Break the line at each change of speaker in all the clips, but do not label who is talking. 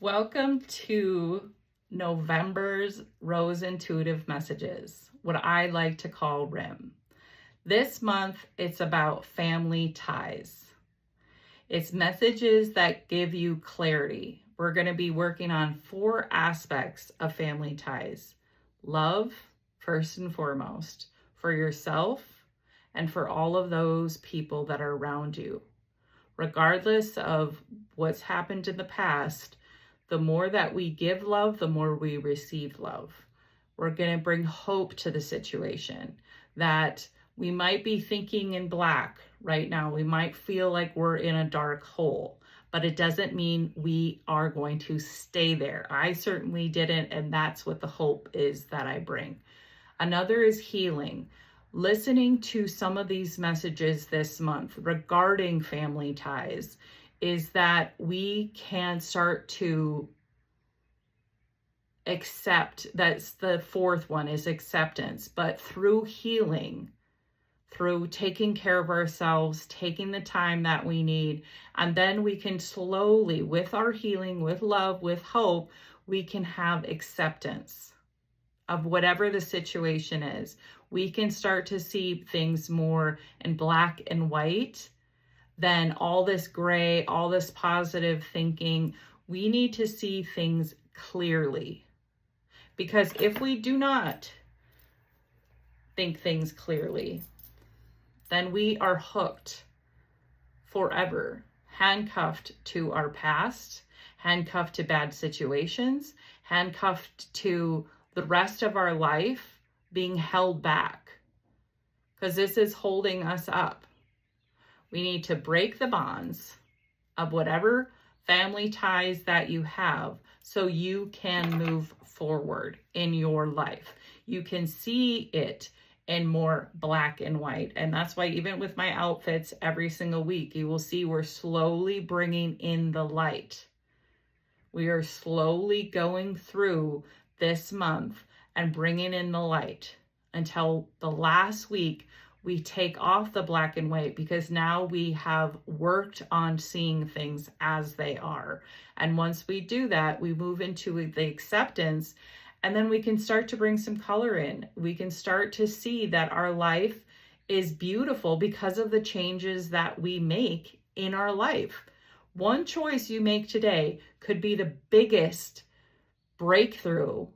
Welcome to November's Rose Intuitive Messages, what I like to call RIM. This month, it's about family ties. It's messages that give you clarity. We're going to be working on 4 aspects of family ties. Love, first and foremost, for yourself and for all of those people that are around you. Regardless of what's happened in the past, the more that we give love, the more we receive love. We're going to bring hope to the situation that we might be thinking in black right now. We might feel like we're in a dark hole, but it doesn't mean we are going to stay there. I certainly didn't, and that's what the hope is that I bring. Another is healing. Listening to some of these messages this month regarding family ties is that we can start to accept. That's the 4th one, is acceptance. But through healing, through taking care of ourselves, taking the time that we need, and then we can slowly, with our healing, with love, with hope, we can have acceptance of whatever the situation is. We can start to see things more in black and white than all this gray, all this positive thinking. We need to see things clearly. Because if we do not think things clearly, then we are hooked forever, handcuffed to our past, handcuffed to bad situations, handcuffed to the rest of our life being held back. Because this is holding us up. We need to break the bonds of whatever family ties that you have so you can move forward in your life. You can see it in more black and white. And that's why even with my outfits every single week, you will see we're slowly bringing in the light. We are slowly going through this month and bringing in the light until the last week we take off the black and white, because now we have worked on seeing things as they are. And once we do that, we move into the acceptance, and then we can start to bring some color in. We can start to see that our life is beautiful because of the changes that we make in our life. One choice you make today could be the biggest breakthrough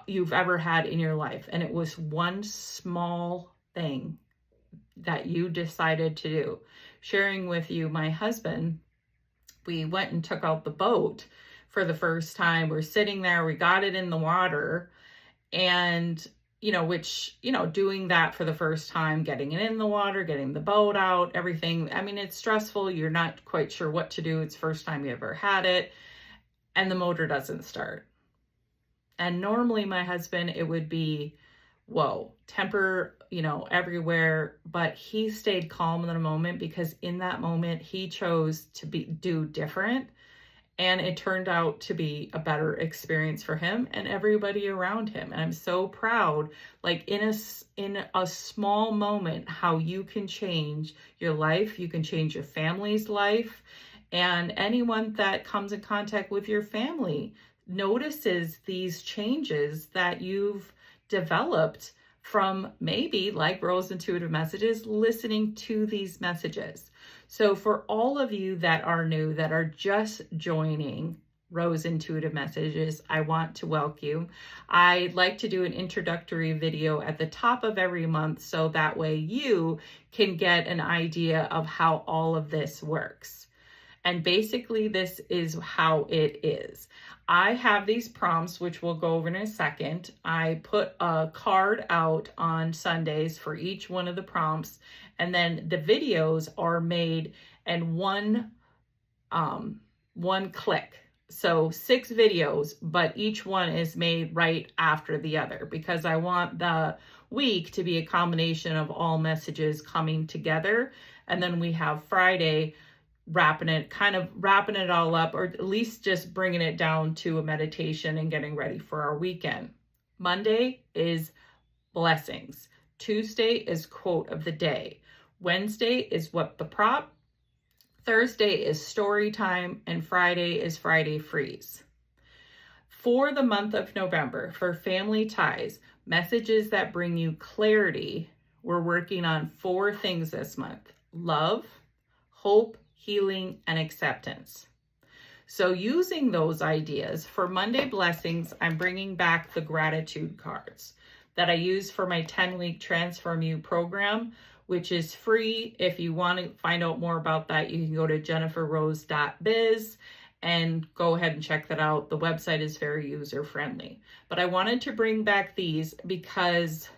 you've ever had in your life. And it was one small thing that you decided to do. Sharing with you, my husband, we went and took out the boat for the first time. We're sitting there, we got it in the water, and doing that for the first time, getting it in the water, getting the boat out, everything. I mean, it's stressful. You're not quite sure what to do. It's the first time you ever had it, and the motor doesn't start. And normally my husband, it would be, whoa, temper, everywhere. But he stayed calm in the moment, because in that moment he chose to do different. And it turned out to be a better experience for him and everybody around him. And I'm so proud, like in a small moment, how you can change your life. You can change your family's life. And anyone that comes in contact with your family notices these changes that you've developed from, maybe like Rose Intuitive Messages, listening to these messages. So for all of you that are new, that are just joining Rose Intuitive Messages, I want to welcome you. I like to do an introductory video at the top of every month, so that way you can get an idea of how all of this works. And basically, this is how it is. I have these prompts, which we'll go over in a second. I put a card out on Sundays for each one of the prompts, and then the videos are made in one click. So 6 videos, but each one is made right after the other, because I want the week to be a combination of all messages coming together. And then we have Friday wrapping it all up, or at least just bringing it down to a meditation and getting ready for our weekend. Monday is blessings. Tuesday is quote of the day. Wednesday is what the prop. Thursday is story time, and Friday is Friday freeze. For the month of November, for family ties, messages that bring you clarity, we're working on 4 things this month: love, hope, healing, and acceptance. So using those ideas for Monday Blessings, I'm bringing back the gratitude cards that I use for my 10-week Transform You program, which is free. If you want to find out more about that, you can go to jenniferrose.biz and go ahead and check that out. The website is very user-friendly. But I wanted to bring back these because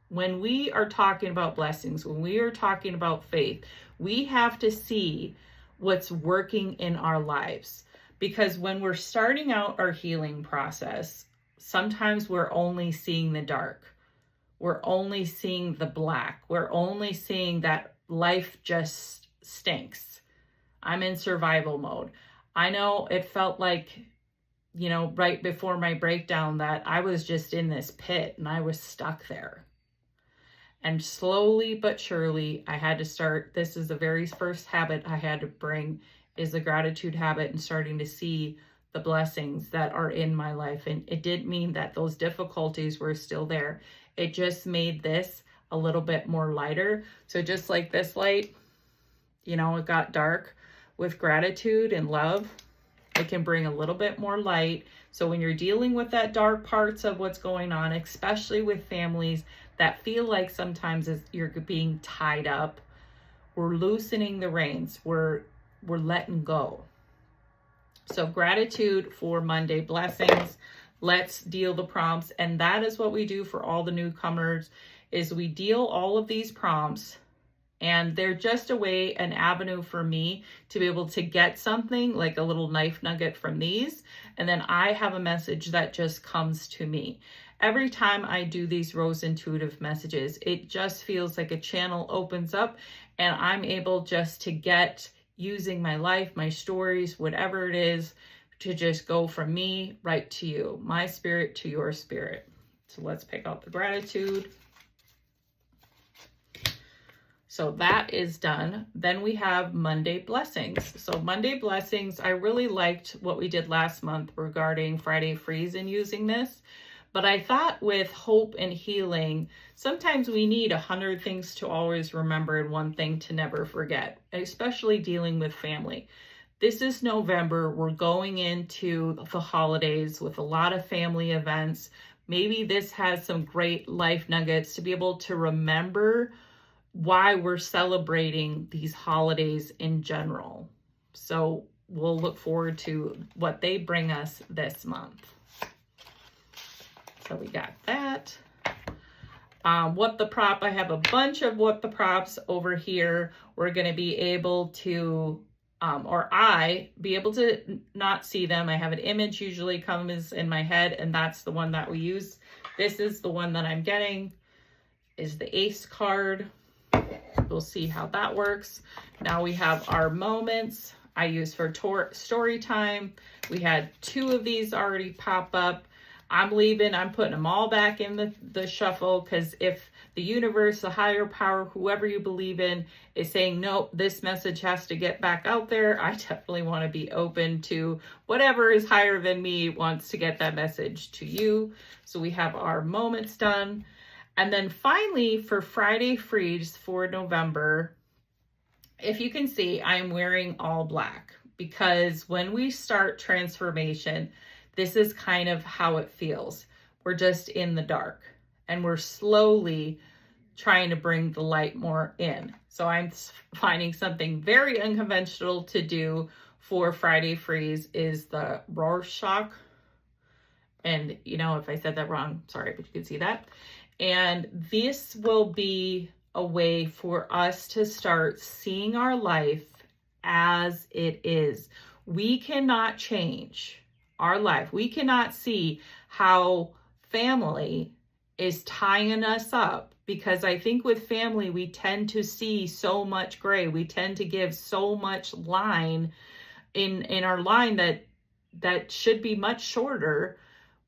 when we are talking about blessings, when we are talking about faith, we have to see what's working in our lives. Because when we're starting out our healing process, sometimes we're only seeing the dark. We're only seeing the black. We're only seeing that life just stinks. I'm in survival mode. I know it felt like, right before my breakdown that I was just in this pit and I was stuck there. And slowly but surely, I had to start. This is the very first habit I had to bring, is the gratitude habit, and starting to see the blessings that are in my life. And it didn't mean that those difficulties were still there. It just made this a little bit more lighter. So just like this light, it got dark. With gratitude and love, it can bring a little bit more light. So when you're dealing with that dark parts of what's going on, especially with families that feel like sometimes you're being tied up, we're loosening the reins. We're letting go. So gratitude for Monday Blessings. Let's deal the prompts. And that is what we do for all the newcomers, is we deal all of these prompts. And they're just an avenue for me to be able to get something like a little knife nugget from these. And then I have a message that just comes to me. Every time I do these Rose Intuitive messages, it just feels like a channel opens up and I'm able just to get, using my life, my stories, whatever it is, to just go from me right to you, my spirit to your spirit. So let's pick out the gratitude. So that is done. Then we have Monday Blessings. So Monday Blessings, I really liked what we did last month regarding Friday Freeze and using this. But I thought with hope and healing, sometimes we need 100 things to always remember and 1 thing to never forget, especially dealing with family. This is November. We're going into the holidays with a lot of family events. Maybe this has some great life nuggets to be able to remember why we're celebrating these holidays in general. So we'll look forward to what they bring us this month. So we got that. What the prop, I have a bunch of what the props over here. We're going to be able to, be able to not see them. I have an image usually comes in my head, and that's the one that we use. This is the one that I'm getting, is the Ace card. We'll see how that works. Now we have our moments I use for story time. We had 2 of these already pop up. I'm putting them all back in the shuffle, because if the universe, the higher power, whoever you believe in, is saying, nope, this message has to get back out there, I definitely want to be open to whatever is higher than me wants to get that message to you. So we have our moments done. And then finally, for Friday Freeze for November, if you can see, I'm wearing all black, because when we start transformation, this is kind of how it feels. We're just in the dark and we're slowly trying to bring the light more in. So I'm finding something very unconventional to do for Friday Freeze is the Rorschach. And if I said that wrong, sorry, but you can see that. And this will be a way for us to start seeing our life as it is. We cannot change our life. We cannot see how family is tying us up, because I think with family, we tend to see so much gray. We tend to give so much line in our line that should be much shorter.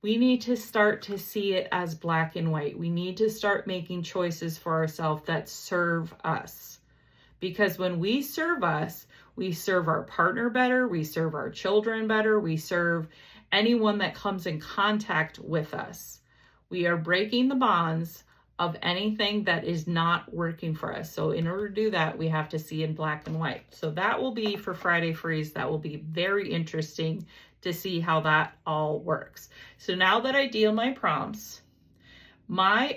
We need to start to see it as black and white. We need to start making choices for ourselves that serve us. Because when we serve us, we serve our partner better, we serve our children better, anyone that comes in contact with us. We are breaking the bonds of anything that is not working for us. So in order to do that, we have to see in black and white. So that will be for Friday Freeze. That will be very interesting to see how that all works. So now that I deal my prompts,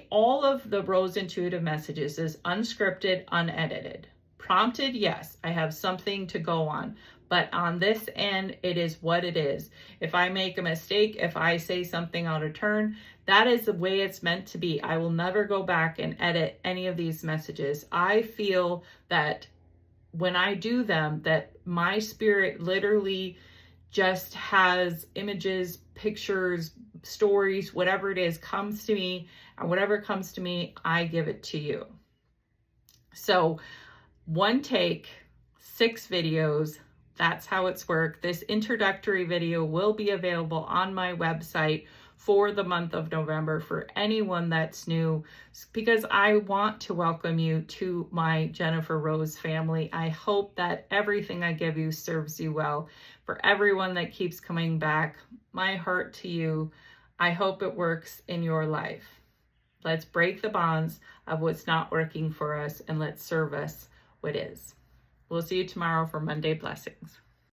all of the Rose Intuitive Messages is unscripted, unedited. Prompted, yes, I have something to go on. But on this end, it is what it is. If I make a mistake, if I say something out of turn, that is the way it's meant to be. I will never go back and edit any of these messages. I feel that when I do them, that my spirit literally just has images, pictures, stories, whatever it is, comes to me, and whatever comes to me, I give it to you. So one take, 6 videos, that's how it's worked. This introductory video will be available on my website for the month of November for anyone that's new, because I want to welcome you to my Jennifer Rose family. I hope that everything I give you serves you well. For everyone that keeps coming back, my heart to you. I hope it works in your life. Let's break the bonds of what's not working for us, and let's serve us what is. We'll see you tomorrow for Monday Blessings.